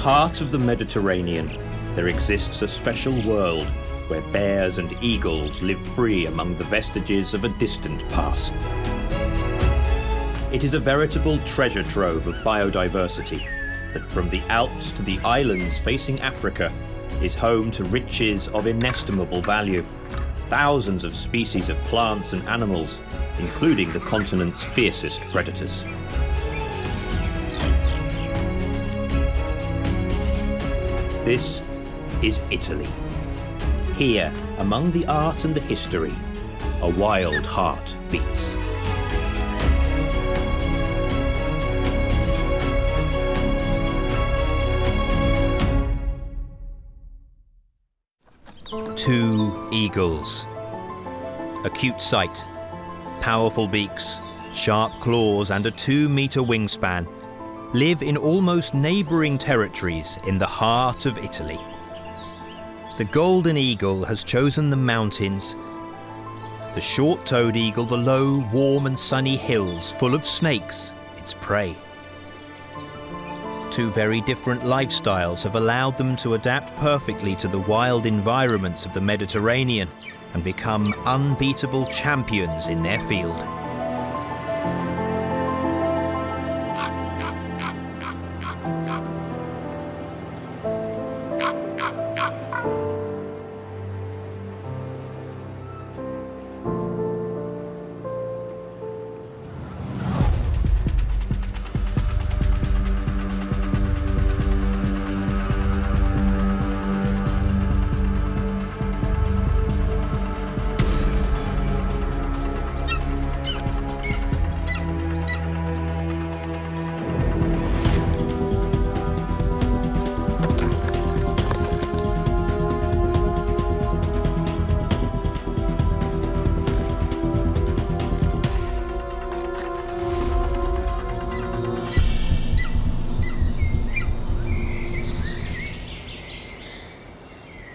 heart of the Mediterranean, there exists a special world where bears and eagles live free among the vestiges of a distant past. It is a veritable treasure trove of biodiversity that, from the Alps to the islands facing Africa, is home to riches of inestimable value. Thousands of species of plants and animals, including the continent's fiercest predators. This is Italy. Here, among the art and the history, a wild heart beats. Two eagles. A cute sight. Powerful beaks, sharp claws and a 2-meter wingspan live in almost neighbouring territories in the heart of Italy. The golden eagle has chosen the mountains, the short-toed eagle the low, warm and sunny hills full of snakes, its prey. Two very different lifestyles have allowed them to adapt perfectly to the wild environments of the Mediterranean and become unbeatable champions in their field.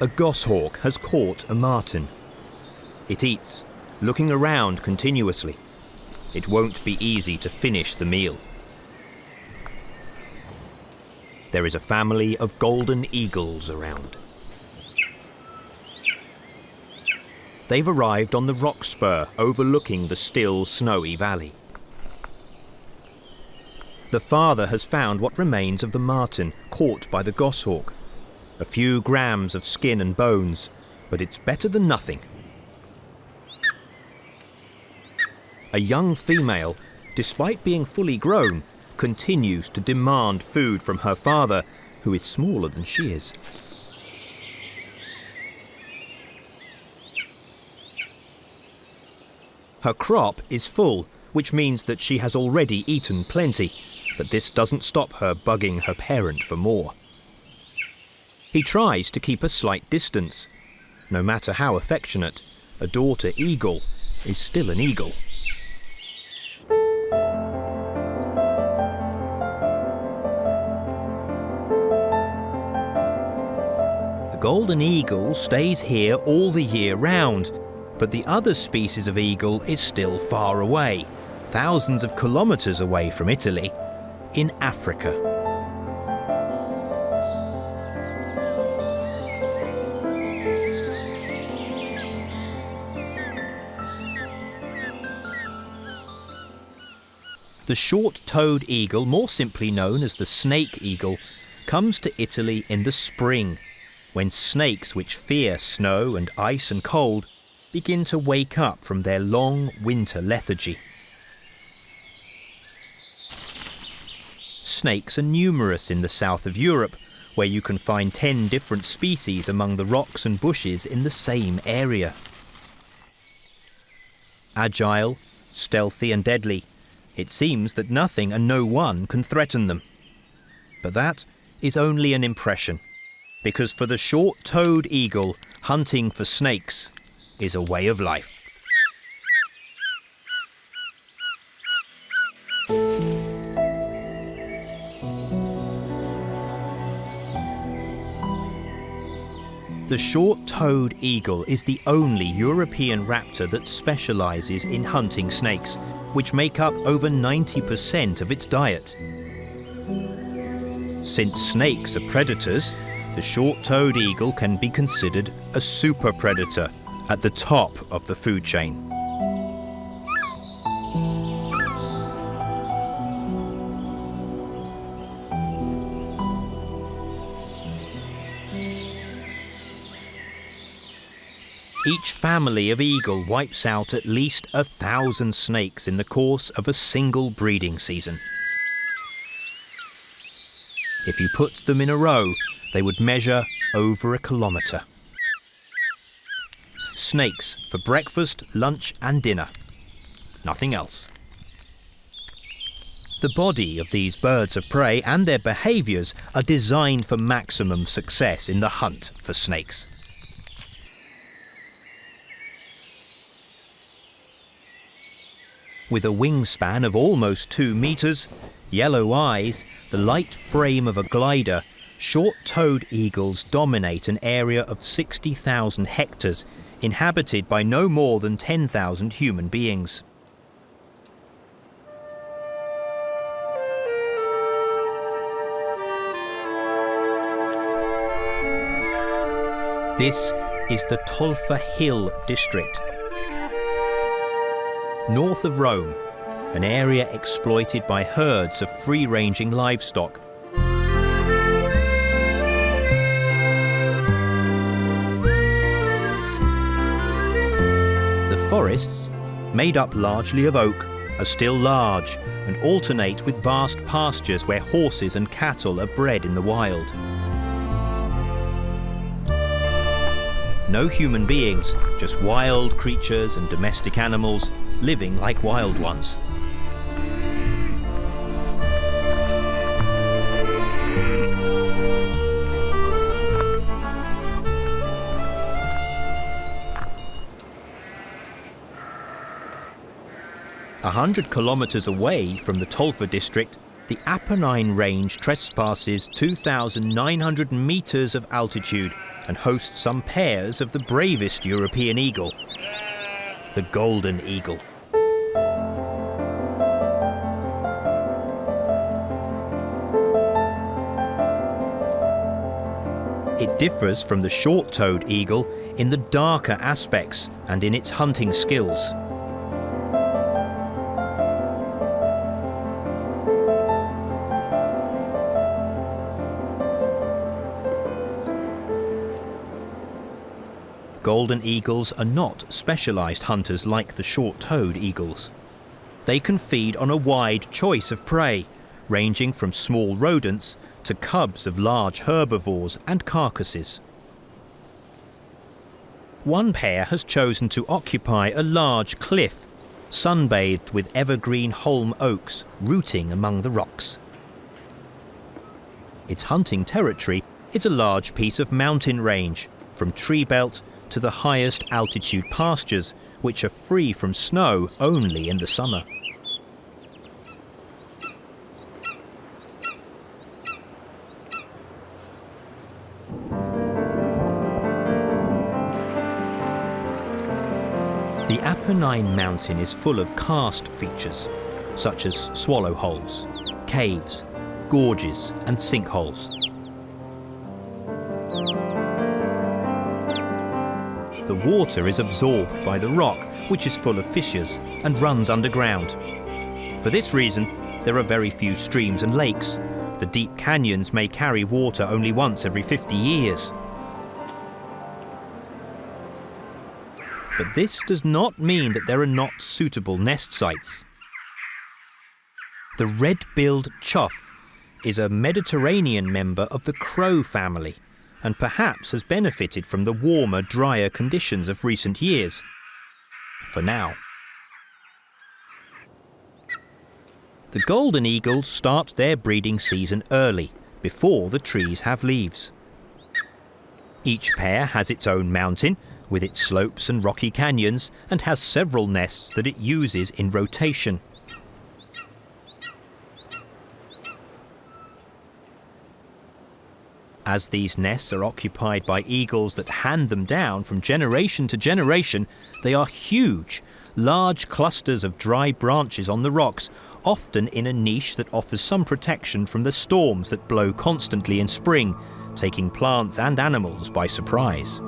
A goshawk has caught a marten. It eats, looking around continuously. It won't be easy to finish the meal. There is a family of golden eagles around. They've arrived on the rock spur overlooking the still, snowy valley. The father has found what remains of the marten caught by the goshawk. A few grams of skin and bones, but it's better than nothing. A young female, despite being fully grown, continues to demand food from her father, who is smaller than she is. Her crop is full, which means that she has already eaten plenty, but this doesn't stop her bugging her parent for more. He tries to keep a slight distance. No matter how affectionate, a daughter eagle is still an eagle. The golden eagle stays here all the year round, but the other species of eagle is still far away, thousands of kilometres away from Italy, in Africa. The short-toed eagle, more simply known as the snake eagle, comes to Italy in the spring, when snakes which fear snow and ice and cold begin to wake up from their long winter lethargy. Snakes are numerous in the south of Europe, where you can find 10 different species among the rocks and bushes in the same area. Agile, stealthy and deadly, it seems that nothing and no one can threaten them. But that is only an impression, because for the short-toed eagle, hunting for snakes is a way of life. The short-toed eagle is the only European raptor that specialises in hunting snakes, which make up over 90% of its diet. Since snakes are predators, the short-toed eagle can be considered a super predator at the top of the food chain. Each family of eagle wipes out at least 1,000 snakes in the course of a single breeding season. If you put them in a row, they would measure over 1 kilometre. Snakes for breakfast, lunch and dinner. Nothing else. The body of these birds of prey and their behaviours are designed for maximum success in the hunt for snakes. With a wingspan of almost 2 metres, yellow eyes, the light frame of a glider, short-toed eagles dominate an area of 60,000 hectares, inhabited by no more than 10,000 human beings. This is the Tolfa Hill district, north of Rome, an area exploited by herds of free-ranging livestock. The forests, made up largely of oak, are still large and alternate with vast pastures where horses and cattle are bred in the wild. No human beings, just wild creatures and domestic animals living like wild ones. A 100 kilometres away from the Tolfa district, the Apennine Range trespasses 2,900 metres of altitude and hosts some pairs of the bravest European eagle, the golden eagle. It differs from the short-toed eagle in the darker aspects and in its hunting skills. Golden eagles are not specialised hunters like the short-toed eagles. They can feed on a wide choice of prey, ranging from small rodents to cubs of large herbivores and carcasses. One pair has chosen to occupy a large cliff, sunbathed with evergreen holm oaks rooting among the rocks. Its hunting territory is a large piece of mountain range, from tree belt to the highest altitude pastures, which are free from snow only in the summer. The Apennine Mountain is full of karst features, such as swallow holes, caves, gorges and sinkholes. The water is absorbed by the rock, which is full of fissures and runs underground. For this reason, there are very few streams and lakes. The deep canyons may carry water only once every 50 years. But this does not mean that there are not suitable nest sites. The red-billed chough is a Mediterranean member of the crow family, and perhaps has benefited from the warmer, drier conditions of recent years. For now. The golden eagle starts their breeding season early, before the trees have leaves. Each pair has its own mountain, with its slopes and rocky canyons, and has several nests that it uses in rotation. As these nests are occupied by eagles that hand them down from generation to generation, they are huge, large clusters of dry branches on the rocks, often in a niche that offers some protection from the storms that blow constantly in spring, taking plants and animals by surprise.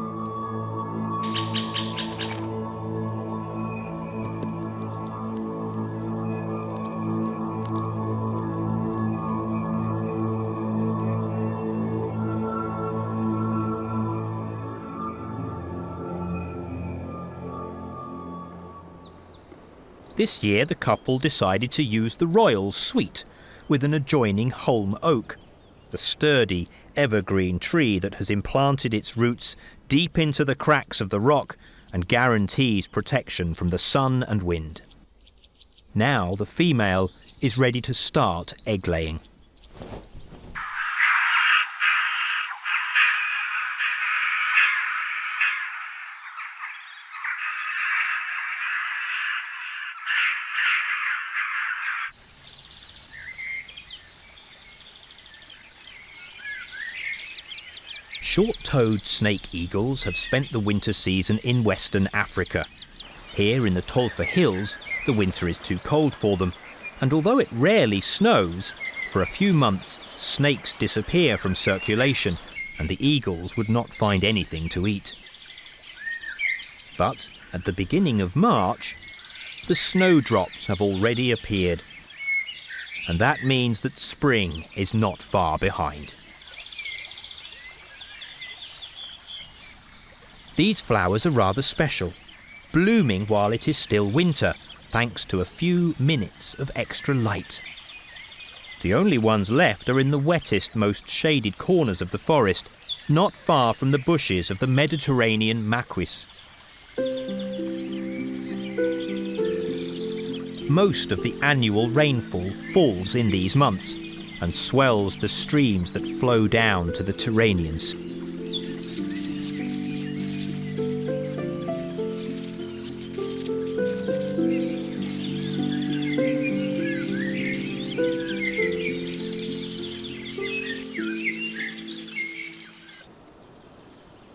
This year the couple decided to use the royal suite with an adjoining holm oak, the sturdy evergreen tree that has implanted its roots deep into the cracks of the rock and guarantees protection from the sun and wind. Now the female is ready to start egg laying. Short-toed snake eagles have spent the winter season in Western Africa. Here in the Tolfa Hills, the winter is too cold for them, and although it rarely snows, for a few months snakes disappear from circulation and the eagles would not find anything to eat. But at the beginning of March, the snowdrops have already appeared, and that means that spring is not far behind. These flowers are rather special, blooming while it is still winter, thanks to a few minutes of extra light. The only ones left are in the wettest, most shaded corners of the forest, not far from the bushes of the Mediterranean maquis. Most of the annual rainfall falls in these months and swells the streams that flow down to the Tyrrhenian Sea.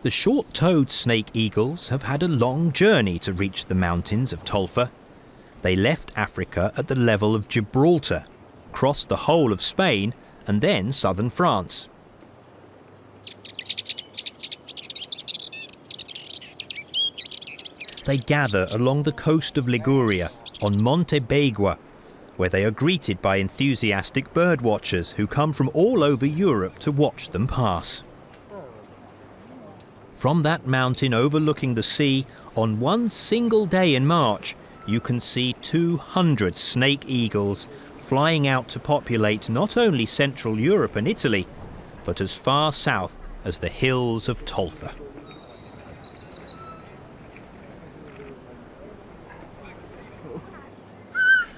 The short-toed snake eagles have had a long journey to reach the mountains of Tolfa. They left Africa at the level of Gibraltar, crossed the whole of Spain and then southern France. They gather along the coast of Liguria on Monte Begua, where they are greeted by enthusiastic birdwatchers who come from all over Europe to watch them pass. From that mountain overlooking the sea, on one single day in March, you can see 200 snake eagles flying out to populate not only Central Europe and Italy, but as far south as the hills of Tolfa.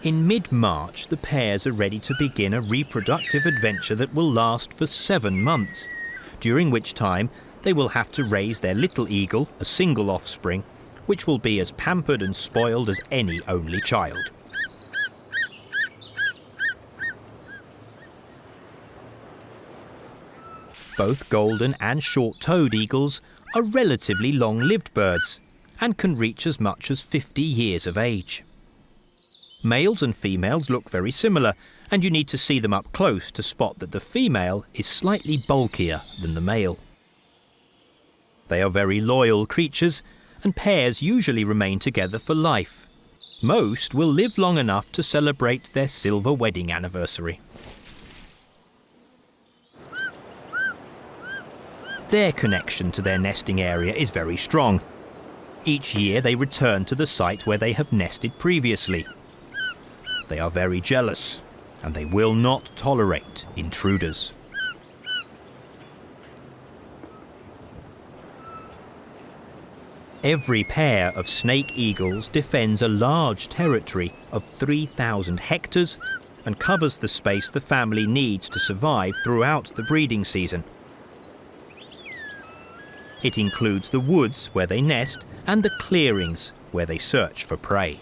In mid-March, the pairs are ready to begin a reproductive adventure that will last for 7 months, during which time they will have to raise their little eagle, a single offspring, which will be as pampered and spoiled as any only child. Both golden and short-toed eagles are relatively long-lived birds and can reach as much as 50 years of age. Males and females look very similar, and you need to see them up close to spot that the female is slightly bulkier than the male. They are very loyal creatures, and pairs usually remain together for life. Most will live long enough to celebrate their silver wedding anniversary. Their connection to their nesting area is very strong. Each year they return to the site where they have nested previously. They are very jealous, and they will not tolerate intruders. Every pair of snake eagles defends a large territory of 3,000 hectares and covers the space the family needs to survive throughout the breeding season. It includes the woods where they nest and the clearings where they search for prey.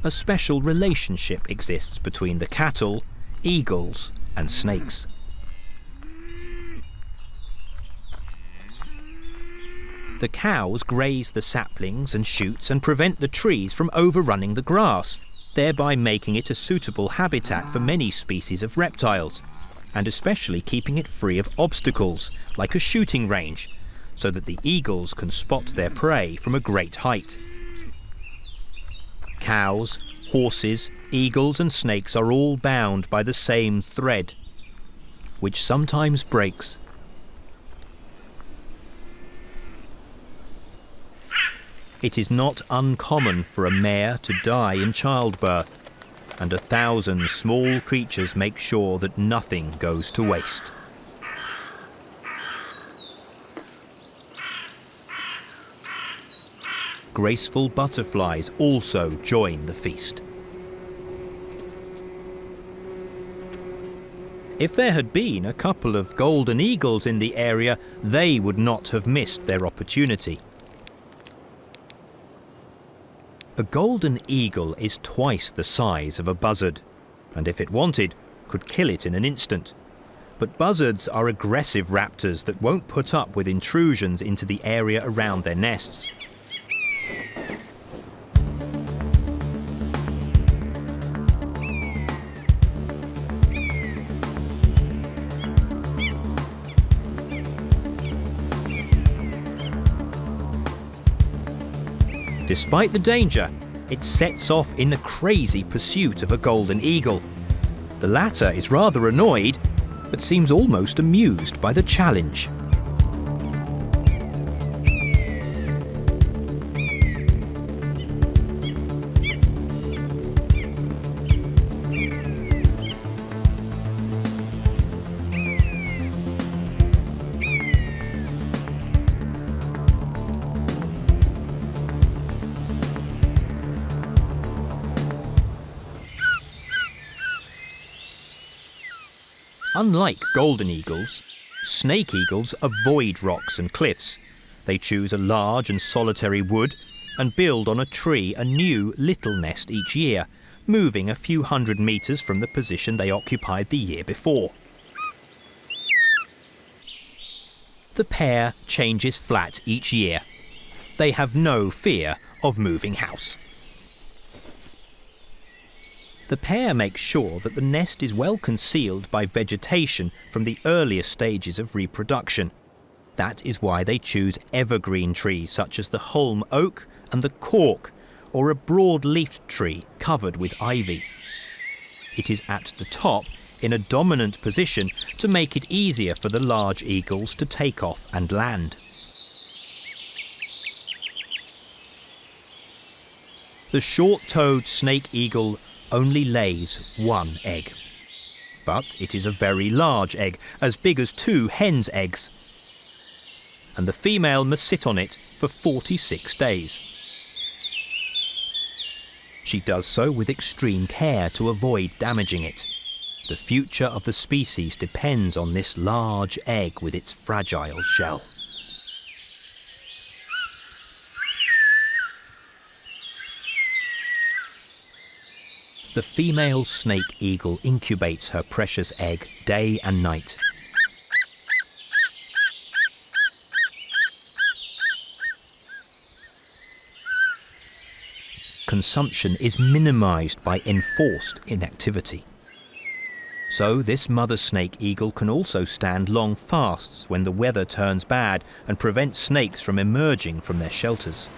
A special relationship exists between the cattle, eagles and snakes. The cows graze the saplings and shoots and prevent the trees from overrunning the grass, thereby making it a suitable habitat for many species of reptiles, and especially keeping it free of obstacles, like a shooting range, so that the eagles can spot their prey from a great height. Cows, horses, eagles and snakes are all bound by the same thread, which sometimes breaks. It is not uncommon for a mare to die in childbirth, and 1,000 small creatures make sure that nothing goes to waste. Graceful butterflies also join the feast. If there had been a couple of golden eagles in the area, they would not have missed their opportunity. A golden eagle is twice the size of a buzzard, and if it wanted, could kill it in an instant. But buzzards are aggressive raptors that won't put up with intrusions into the area around their nests. Despite the danger, it sets off in a crazy pursuit of a golden eagle. The latter is rather annoyed, but seems almost amused by the challenge. Unlike golden eagles, snake eagles avoid rocks and cliffs. They choose a large and solitary wood and build on a tree a new little nest each year, moving a few hundred meters from the position they occupied the year before. The pair changes flat each year. They have no fear of moving house. The pair makes sure that the nest is well concealed by vegetation from the earliest stages of reproduction. That is why they choose evergreen trees such as the holm oak and the cork, or a broad-leafed tree covered with ivy. It is at the top, in a dominant position, to make it easier for the large eagles to take off and land. The short-toed snake eagle only lays one egg. But it is a very large egg, as big as 2 hens' eggs. And the female must sit on it for 46 days. She does so with extreme care to avoid damaging it. The future of the species depends on this large egg with its fragile shell. The female snake eagle incubates her precious egg day and night. Consumption is minimized by enforced inactivity. So this mother snake eagle can also stand long fasts when the weather turns bad and prevent snakes from emerging from their shelters.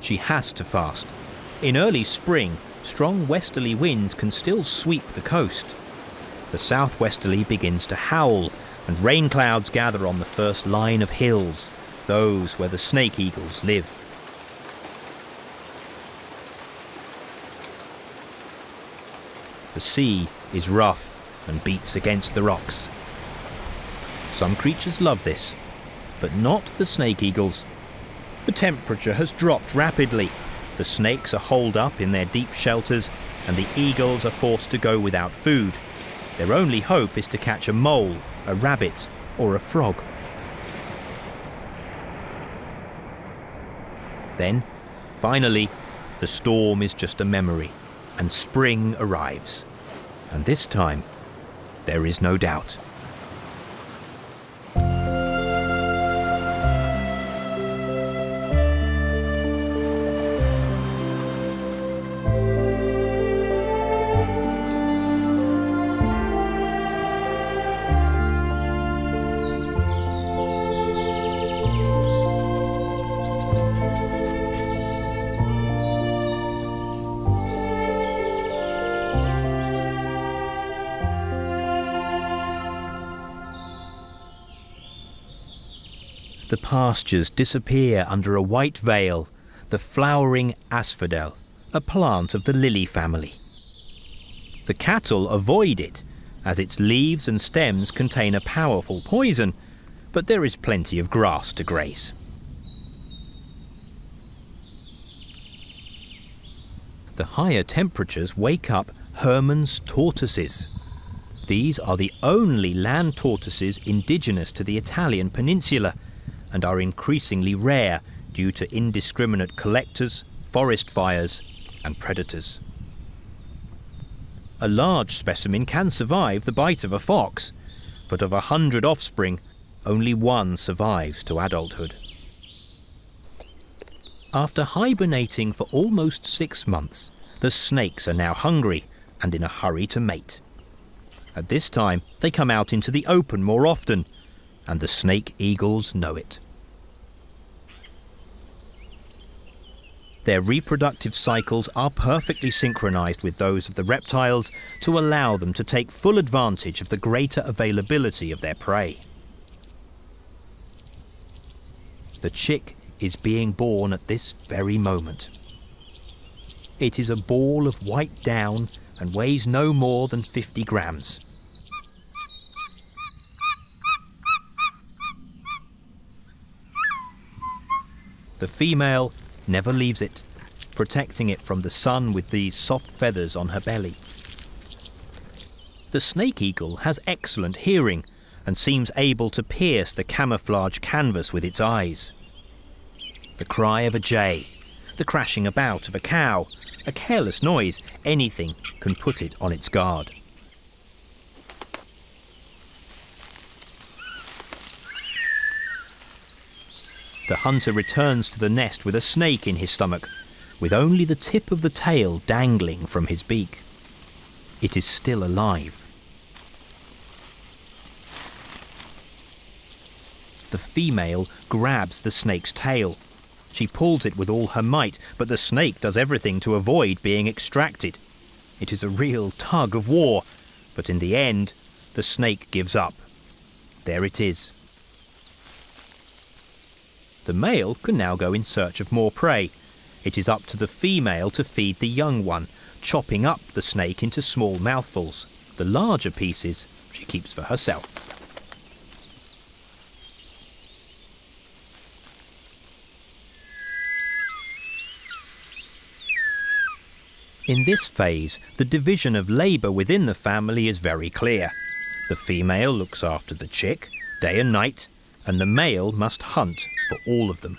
She has to fast. In early spring, strong westerly winds can still sweep the coast. The southwesterly begins to howl, and rain clouds gather on the first line of hills, those where the snake eagles live. The sea is rough and beats against the rocks. Some creatures love this, but not the snake eagles. The temperature has dropped rapidly. The snakes are holed up in their deep shelters, and the eagles are forced to go without food. Their only hope is to catch a mole, a rabbit, or a frog. Then, finally, the storm is just a memory, and spring arrives. And this time, there is no doubt. The pastures disappear under a white veil, the flowering asphodel, a plant of the lily family. The cattle avoid it, as its leaves and stems contain a powerful poison, but there is plenty of grass to graze. The higher temperatures wake up Hermann's tortoises. These are the only land tortoises indigenous to the Italian peninsula, and are increasingly rare due to indiscriminate collectors, forest fires, and predators. A large specimen can survive the bite of a fox, but of 100 offspring, only one survives to adulthood. After hibernating for almost 6 months, the snakes are now hungry and in a hurry to mate. At this time, they come out into the open more often, and the snake eagles know it. Their reproductive cycles are perfectly synchronized with those of the reptiles to allow them to take full advantage of the greater availability of their prey. The chick is being born at this very moment. It is a ball of white down and weighs no more than 50 grams. The female never leaves it, protecting it from the sun with these soft feathers on her belly. The snake eagle has excellent hearing and seems able to pierce the camouflage canvas with its eyes. The cry of a jay, the crashing about of a cow, a careless noise, anything can put it on its guard. The hunter returns to the nest with a snake in his stomach, with only the tip of the tail dangling from his beak. It is still alive. The female grabs the snake's tail. She pulls it with all her might, but the snake does everything to avoid being extracted. It is a real tug of war, but in the end, the snake gives up. There it is. The male can now go in search of more prey. It is up to the female to feed the young one, chopping up the snake into small mouthfuls. The larger pieces she keeps for herself. In this phase, the division of labour within the family is very clear. The female looks after the chick, day and night, and the male must hunt for all of them.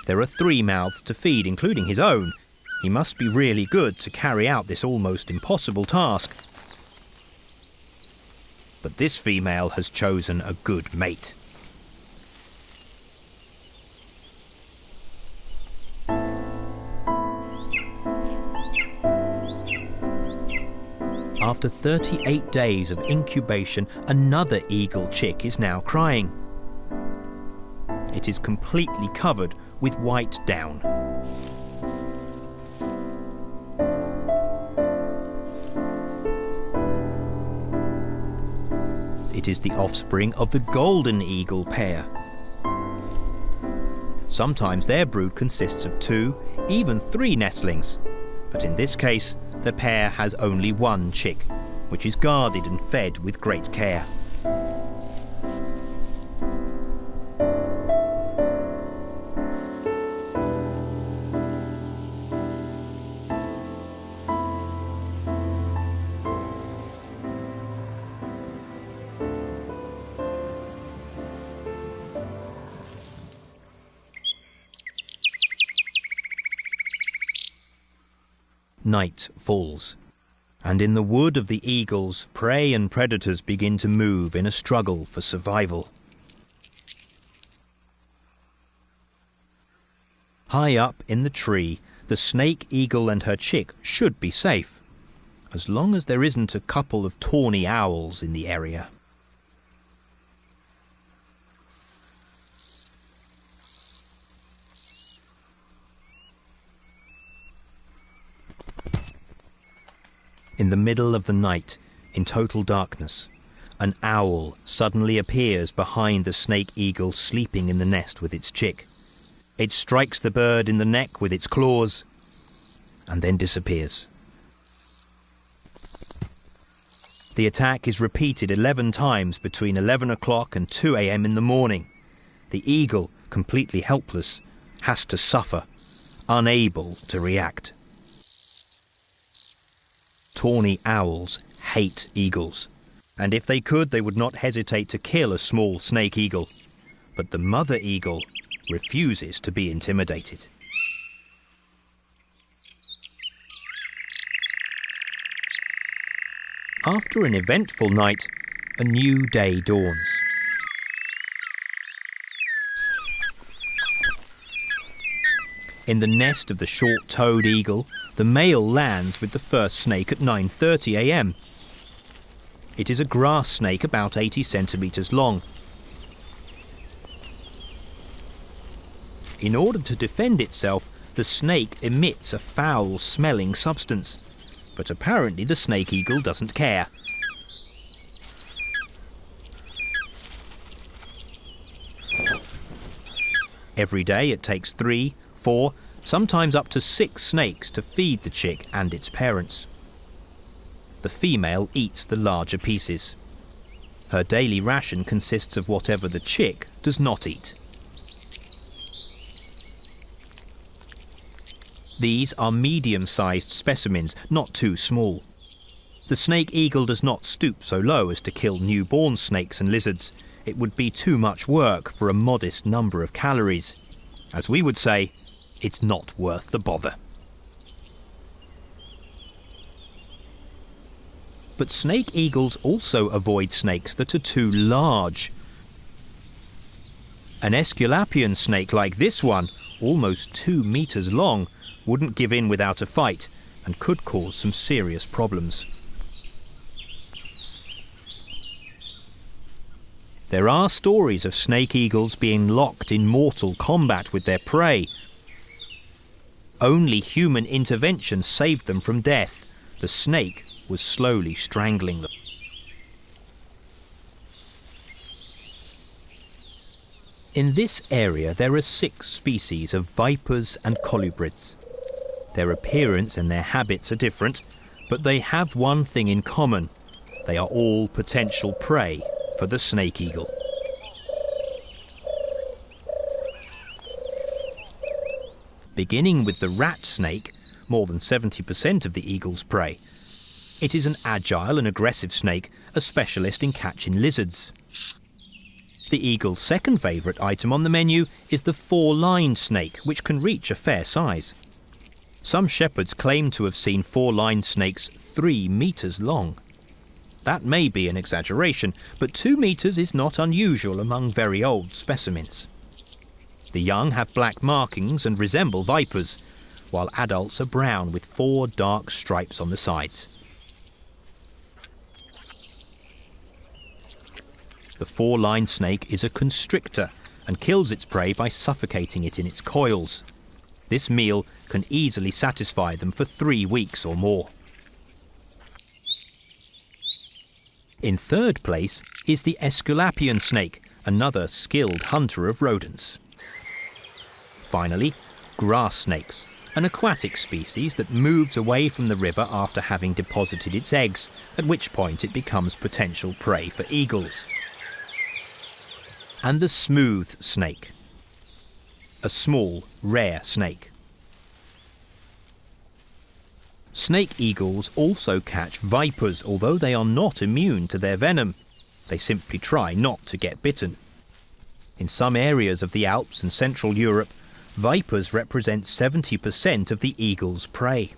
There are 3 mouths to feed, including his own. He must be really good to carry out this almost impossible task. But this female has chosen a good mate. After 38 days of incubation, another eagle chick is now crying. It is completely covered with white down. It is the offspring of the golden eagle pair. Sometimes their brood consists of 2, even 3 nestlings, but in this case, the pair has only 1 chick, which is guarded and fed with great care. Night falls, and in the wood of the eagles, prey and predators begin to move in a struggle for survival. High up in the tree, the snake eagle and her chick should be safe, as long as there isn't a couple of tawny owls in the area. In the middle of the night, in total darkness, an owl suddenly appears behind the snake eagle sleeping in the nest with its chick. It strikes the bird in the neck with its claws and then disappears. The attack is repeated 11 times between 11 o'clock and 2 a.m. in the morning. The eagle, completely helpless, has to suffer, unable to react. Tawny owls hate eagles, and if they could, they would not hesitate to kill a small snake eagle. But the mother eagle refuses to be intimidated. After an eventful night, a new day dawns. In the nest of the short-toed eagle, the male lands with the first snake at 9:30 a.m. It is a grass snake about 80 centimeters long. In order to defend itself, the snake emits a foul-smelling substance, but apparently the snake eagle doesn't care. Every day it takes 3, 4, sometimes up to 6 snakes to feed the chick and its parents. The female eats the larger pieces. Her daily ration consists of whatever the chick does not eat. These are medium-sized specimens, not too small. The snake eagle does not stoop so low as to kill newborn snakes and lizards. It would be too much work for a modest number of calories. As we would say, it's not worth the bother. But snake eagles also avoid snakes that are too large. An Aesculapian snake like this one, almost 2 meters long, wouldn't give in without a fight and could cause some serious problems. There are stories of snake eagles being locked in mortal combat with their prey. Only human intervention saved them from death. The snake was slowly strangling them. In this area there are 6 species of vipers and colubrids. Their appearance and their habits are different, but they have one thing in common. They are all potential prey for the snake eagle. Beginning with the rat snake, more than 70% of the eagle's prey. It is an agile and aggressive snake, a specialist in catching lizards. The eagle's second favourite item on the menu is the 4-lined snake, which can reach a fair size. Some shepherds claim to have seen 4-lined snakes 3 meters long. That may be an exaggeration, but 2 meters is not unusual among very old specimens. The young have black markings and resemble vipers, while adults are brown with 4 dark stripes on the sides. The 4-lined snake is a constrictor and kills its prey by suffocating it in its coils. This meal can easily satisfy them for 3 weeks or more. In third place is the Aesculapian snake, another skilled hunter of rodents. Finally, grass snakes, an aquatic species that moves away from the river after having deposited its eggs, at which point it becomes potential prey for eagles. And the smooth snake, a small, rare snake. Snake eagles also catch vipers, although they are not immune to their venom. They simply try not to get bitten. In some areas of the Alps and Central Europe, vipers represent 70% of the eagle's prey.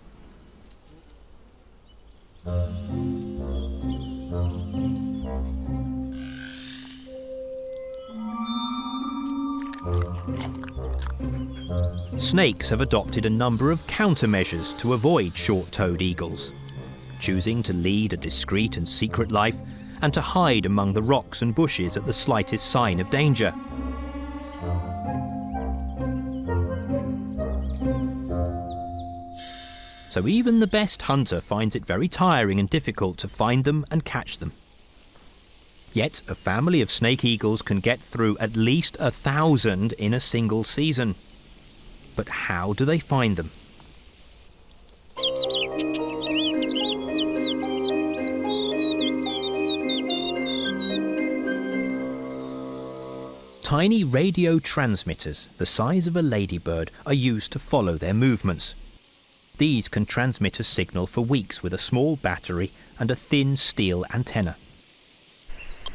Snakes have adopted a number of countermeasures to avoid short-toed eagles, choosing to lead a discreet and secret life and to hide among the rocks and bushes at the slightest sign of danger. So even the best hunter finds it very tiring and difficult to find them and catch them. Yet a family of snake eagles can get through at least 1,000 in a single season. But how do they find them? Tiny radio transmitters, the size of a ladybird, are used to follow their movements. These can transmit a signal for weeks with a small battery and a thin steel antenna.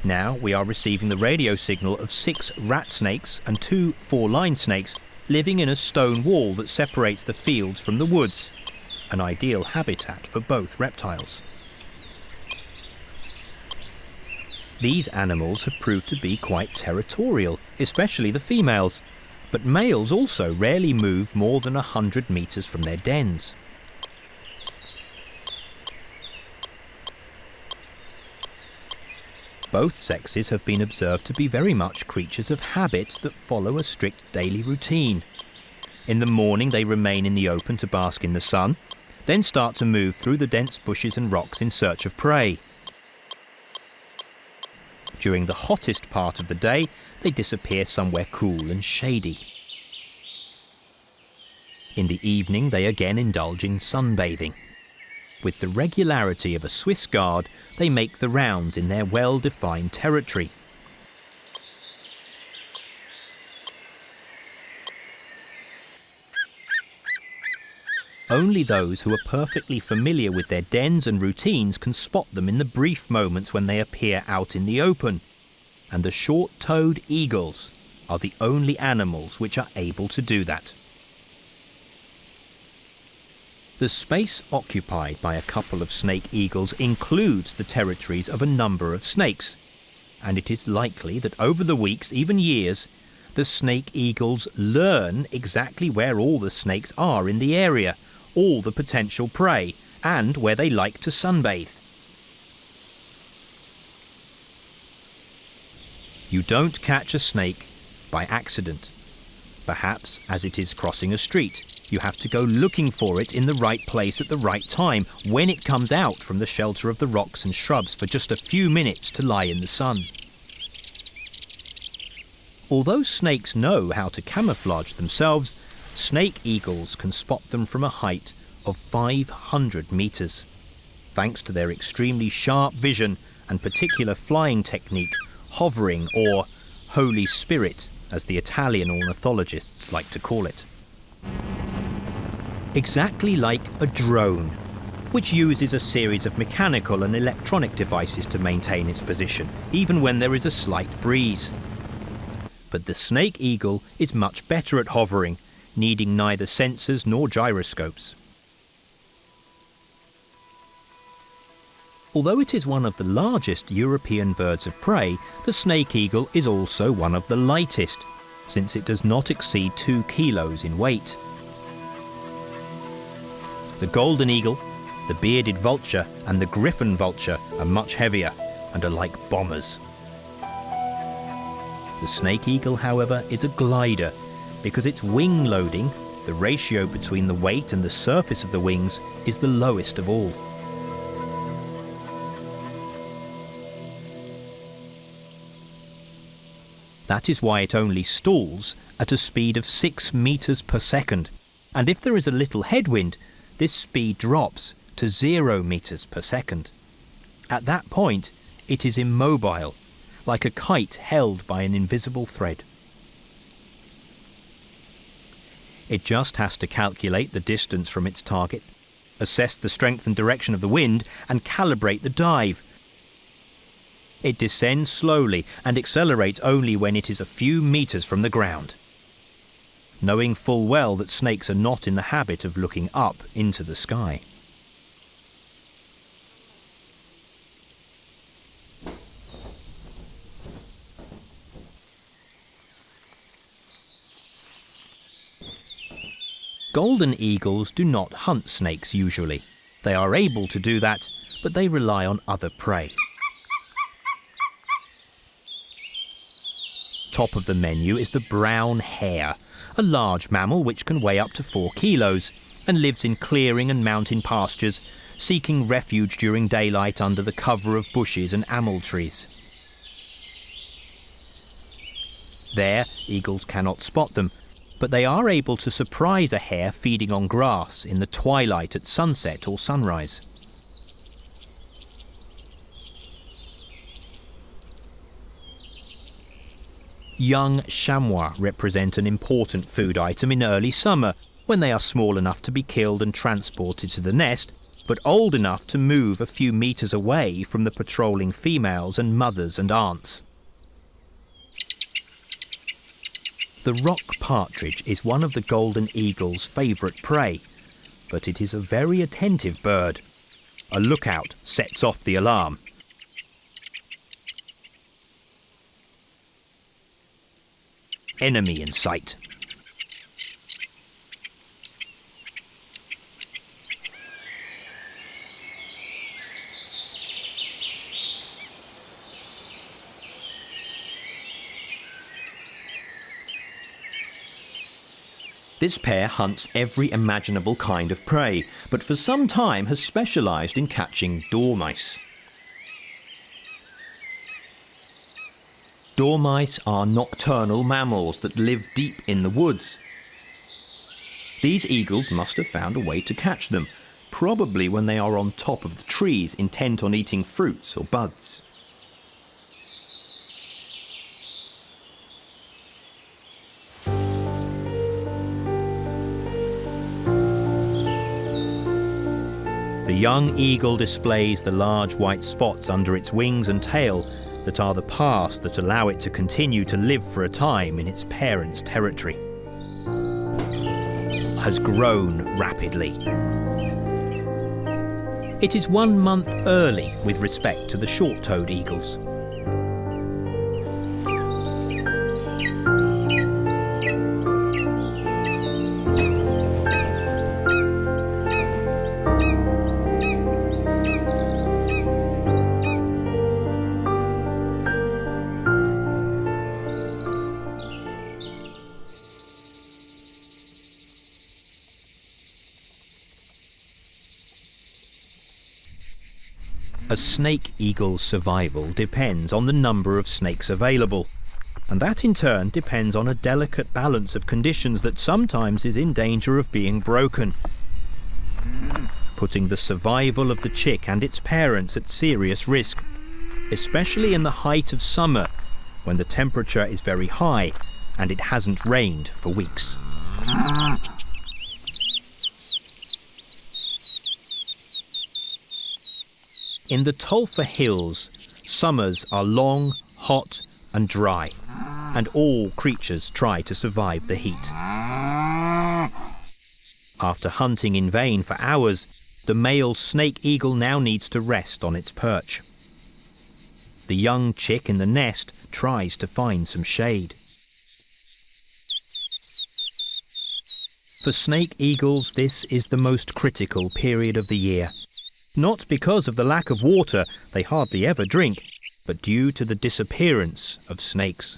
Now we are receiving the radio signal of 6 rat snakes and 2 four-line snakes living in a stone wall that separates the fields from the woods, an ideal habitat for both reptiles. These animals have proved to be quite territorial, especially the females, but males also rarely move more than 100 meters from their dens. Both sexes have been observed to be very much creatures of habit that follow a strict daily routine. In the morning they remain in the open to bask in the sun, then start to move through the dense bushes and rocks in search of prey. During the hottest part of the day, they disappear somewhere cool and shady. In the evening they again indulge in sunbathing. With the regularity of a Swiss guard, they make the rounds in their well-defined territory. Only those who are perfectly familiar with their dens and routines can spot them in the brief moments when they appear out in the open. And the short-toed eagles are the only animals which are able to do that. The space occupied by a couple of snake eagles includes the territories of a number of snakes, and it is likely that over the weeks, even years, the snake eagles learn exactly where all the snakes are in the area, all the potential prey, and where they like to sunbathe. You don't catch a snake by accident. Perhaps as it is crossing a street, you have to go looking for it in the right place at the right time, when it comes out from the shelter of the rocks and shrubs for just a few minutes to lie in the sun. Although snakes know how to camouflage themselves, snake eagles can spot them from a height of 500 meters, thanks to their extremely sharp vision and particular flying technique, hovering, or Holy Spirit, as the Italian ornithologists like to call it. Exactly like a drone, which uses a series of mechanical and electronic devices to maintain its position, even when there is a slight breeze. But the snake eagle is much better at hovering, needing neither sensors nor gyroscopes. Although it is one of the largest European birds of prey, the snake eagle is also one of the lightest, since it does not exceed 2 kilos in weight. The golden eagle, the bearded vulture and the griffon vulture are much heavier and are like bombers. The snake eagle, however, is a glider because its wing loading, the ratio between the weight and the surface of the wings, is the lowest of all. That is why it only stalls at a speed of 6 meters per second, and if there is a little headwind, this speed drops to 0 meters per second. At that point, it is immobile, like a kite held by an invisible thread. It just has to calculate the distance from its target, assess the strength and direction of the wind, and calibrate the dive. It descends slowly and accelerates only when it is a few meters from the ground, knowing full well that snakes are not in the habit of looking up into the sky. Golden eagles do not hunt snakes usually. They are able to do that, but they rely on other prey. Top of the menu is the brown hare, a large mammal which can weigh up to 4 kilos and lives in clearing and mountain pastures, seeking refuge during daylight under the cover of bushes and amyl trees. There, eagles cannot spot them, but they are able to surprise a hare feeding on grass in the twilight at sunset or sunrise. Young chamois represent an important food item in early summer, when they are small enough to be killed and transported to the nest, but old enough to move a few meters away from the patrolling females and mothers and aunts. The rock partridge is one of the golden eagle's favourite prey, but it is a very attentive bird. A lookout sets off the alarm. Enemy in sight. This pair hunts every imaginable kind of prey, but for some time has specialised in catching dormice. Dormice are nocturnal mammals that live deep in the woods. These eagles must have found a way to catch them, probably when they are on top of the trees, intent on eating fruits or buds. The young eagle displays the large white spots under its wings and tail that are the paths that allow it to continue to live for a time in its parents' territory. Has grown rapidly. It is 1 month early with respect to the short-toed eagles. A snake eagle's survival depends on the number of snakes available, and that in turn depends on a delicate balance of conditions that sometimes is in danger of being broken, putting the survival of the chick and its parents at serious risk, especially in the height of summer when the temperature is very high and it hasn't rained for weeks. In the Tolfa Hills, summers are long, hot and dry, and all creatures try to survive the heat. After hunting in vain for hours, the male snake eagle now needs to rest on its perch. The young chick in the nest tries to find some shade. For snake eagles, this is the most critical period of the year. Not because of the lack of water, they hardly ever drink, but due to the disappearance of snakes.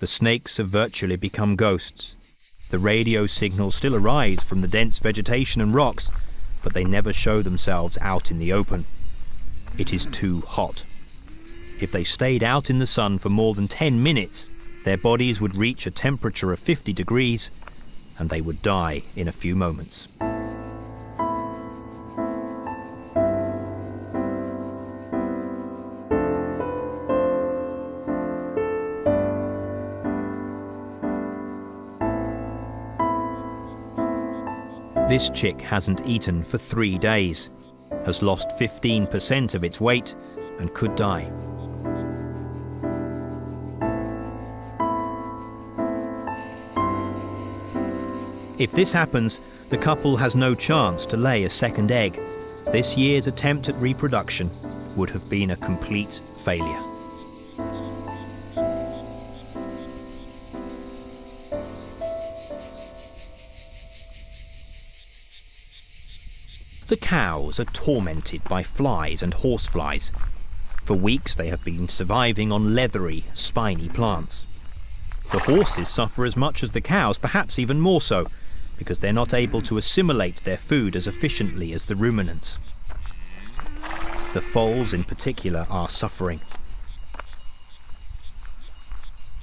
The snakes have virtually become ghosts. The radio signals still arise from the dense vegetation and rocks, but they never show themselves out in the open. It is too hot. If they stayed out in the sun for more than 10 minutes, their bodies would reach a temperature of 50 degrees, and they would die in a few moments. This chick hasn't eaten for 3 days, has lost 15% of its weight and could die. If this happens, the couple has no chance to lay a second egg. This year's attempt at reproduction would have been a complete failure. The cows are tormented by flies and horseflies. For weeks they have been surviving on leathery, spiny plants. The horses suffer as much as the cows, perhaps even more so, because they're not able to assimilate their food as efficiently as the ruminants. The foals in particular are suffering.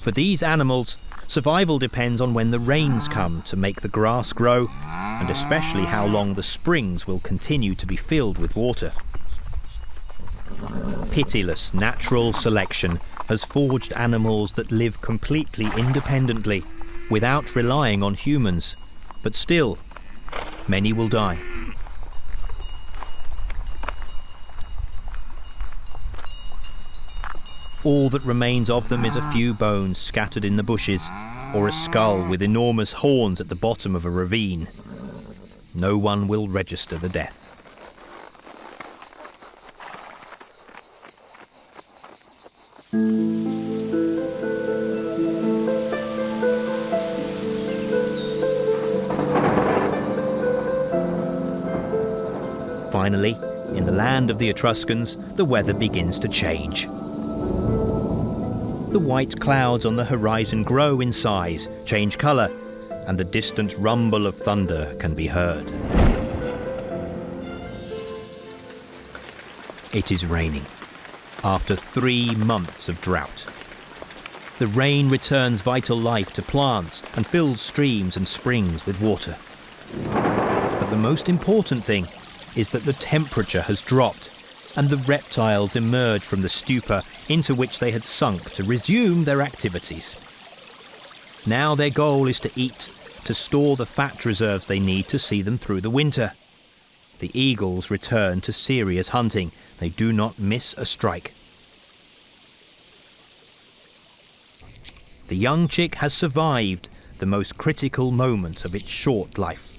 For these animals, survival depends on when the rains come to make the grass grow, and especially how long the springs will continue to be filled with water. Pitiless natural selection has forged animals that live completely independently, without relying on humans. But still, many will die. All that remains of them is a few bones scattered in the bushes, or a skull with enormous horns at the bottom of a ravine. No one will register the death. Finally, in the land of the Etruscans, the weather begins to change. The white clouds on the horizon grow in size, change colour, and the distant rumble of thunder can be heard. It is raining, after 3 months of drought. The rain returns vital life to plants and fills streams and springs with water. But the most important thing is that the temperature has dropped and the reptiles emerge from the stupor into which they had sunk to resume their activities. Now their goal is to eat, to store the fat reserves they need to see them through the winter. The eagles return to serious hunting. They do not miss a strike. The young chick has survived the most critical moment of its short life.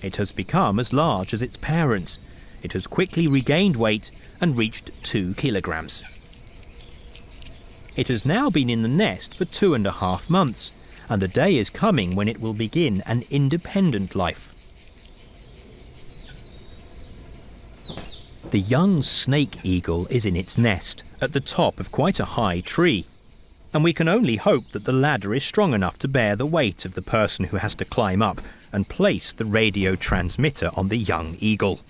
It has become as large as its parents. It has quickly regained weight and reached 2 kilograms. It has now been in the nest for 2.5 months, and the day is coming when it will begin an independent life. The young snake eagle is in its nest at the top of quite a high tree, and we can only hope that the ladder is strong enough to bear the weight of the person who has to climb up and place the radio transmitter on the young eagle.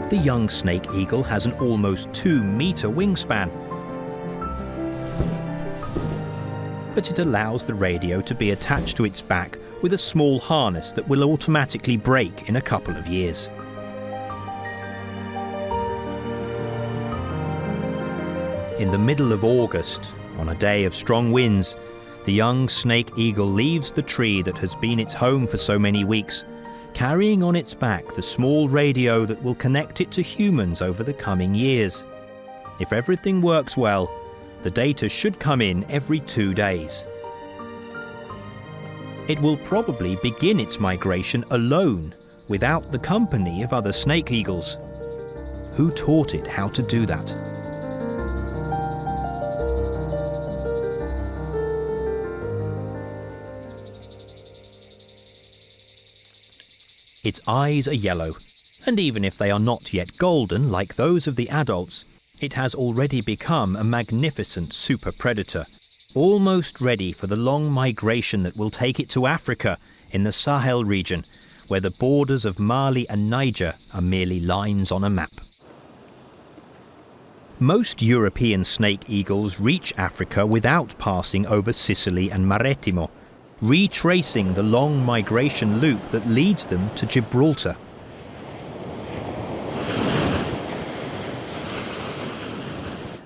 The young snake eagle has an almost 2-meter wingspan, but it allows the radio to be attached to its back with a small harness that will automatically break in a couple of years. In the middle of August, on a day of strong winds, the young snake eagle leaves the tree that has been its home for so many weeks, carrying on its back the small radio that will connect it to humans over the coming years. If everything works well, the data should come in every 2 days. It will probably begin its migration alone, without the company of other snake eagles. Who taught it how to do that? Its eyes are yellow, and even if they are not yet golden like those of the adults, it has already become a magnificent super predator, almost ready for the long migration that will take it to Africa in the Sahel region, where the borders of Mali and Niger are merely lines on a map. Most European snake eagles reach Africa without passing over Sicily and Marettimo, retracing the long migration loop that leads them to Gibraltar.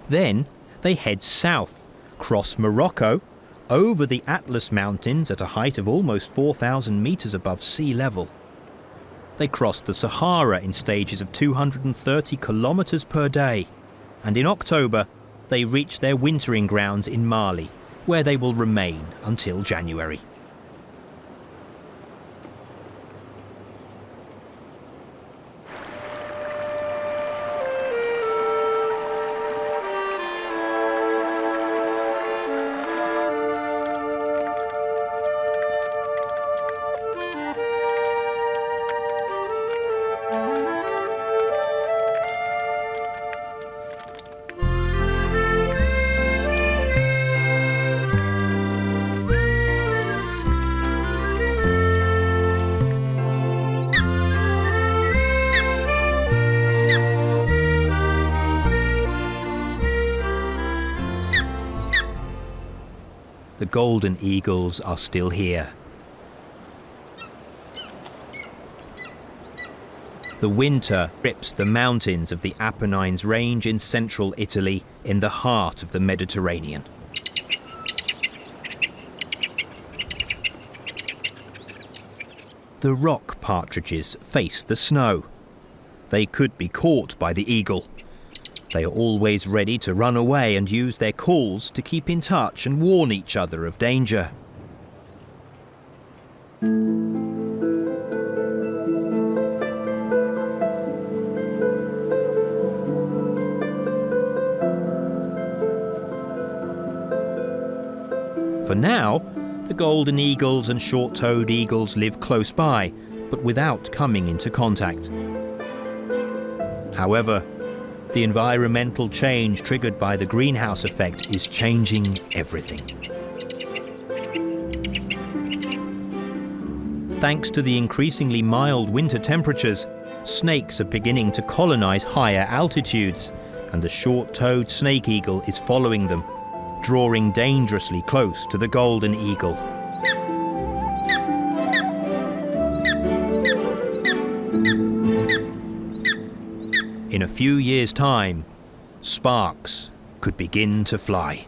Then they head south, cross Morocco, over the Atlas Mountains at a height of almost 4,000 meters above sea level. They cross the Sahara in stages of 230 kilometers per day, and in October they reach their wintering grounds in Mali, where they will remain until January. the golden eagles are still here. The winter grips the mountains of the Apennines range in central Italy, in the heart of the Mediterranean. The rock partridges face the snow. They could be caught by the eagle. They are always ready to run away and use their calls to keep in touch and warn each other of danger. For now, the golden eagles and short-toed eagles live close by, but without coming into contact. However, the environmental change triggered by the greenhouse effect is changing everything. Thanks to the increasingly mild winter temperatures, snakes are beginning to colonize higher altitudes, and the short-toed snake eagle is following them, drawing dangerously close to the golden eagle. In a few years' time, sparks could begin to fly.